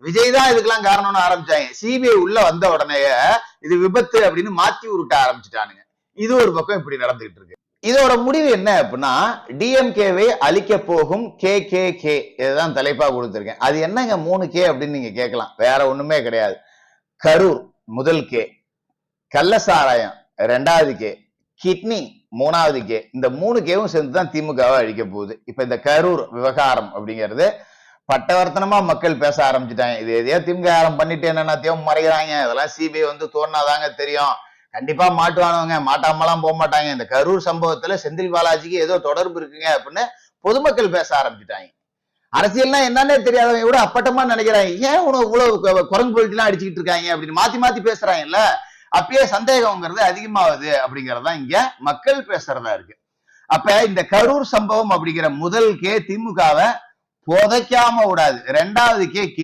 விஜய் தான் இதுக்கெல்லாம் காரணம்னு ஆரம்பிச்சாங்க. சிபிஐ உள்ள வந்த உடனே இது விபத்து அப்படின்னு மாத்தி உருட்ட ஆரம்பிச்சுட்டானுங்க. இது ஒரு பக்கம் இப்படி நடந்துகிட்டு இருக்கு. இதோட முடிவு என்ன அப்படின்னா, டிஎம்கேவை அழிக்க போகும் கே இதுதான் தலைப்பா கொடுத்திருக்கேன். அது என்னங்க 3K அப்படின்னு நீங்க கேட்கலாம். வேற ஒண்ணுமே கிடையாது. கரூர் முதல் கே, கள்ளசாராயம் 2வது கே, கிட்னி 3வது கே. இந்த 3Kவும் சேர்ந்துதான் திமுகவை அழிக்க போகுது. இப்ப இந்த கரூர் விவகாரம் அப்படிங்கிறது பட்டவர்த்தனமா மக்கள் பேச ஆரம்பிச்சுட்டாங்க. இது எதையோ திமுக பண்ணிட்டு என்னென்னத்தையும் மறைகிறாங்க, இதெல்லாம் சிபிஐ வந்து தோணுனாதாங்க தெரியும், கண்டிப்பா மாட்டுவானுவங்க, மாட்டாமலாம் போக மாட்டாங்க, இந்த கரூர் சம்பவத்துல செந்தில் பாலாஜிக்கு ஏதோ தொடர்பு இருக்குங்க அப்படின்னு பொதுமக்கள் பேச ஆரம்பிச்சுட்டாங்க. அரசியல்னா என்னன்னே தெரியாதவங்க கூட அப்பட்டமா நினைக்கிறாங்க. ஏன் உனக்கு இவ்வளவு குரங்கு போயிட்டு எல்லாம் அடிச்சுக்கிட்டு இருக்காங்க அப்படின்னு மாத்தி மாத்தி பேசுறாங்கல்ல, அப்பயே சந்தேகம்ங்கிறது அதிகமாகுது அப்படிங்கறதா இங்க மக்கள் பேசுறதா இருக்கு. அப்ப இந்த கரூர் சம்பவம் அப்படிங்கிற முதல் கே திமுகவை புதைக்காம விடாது. 2வது கே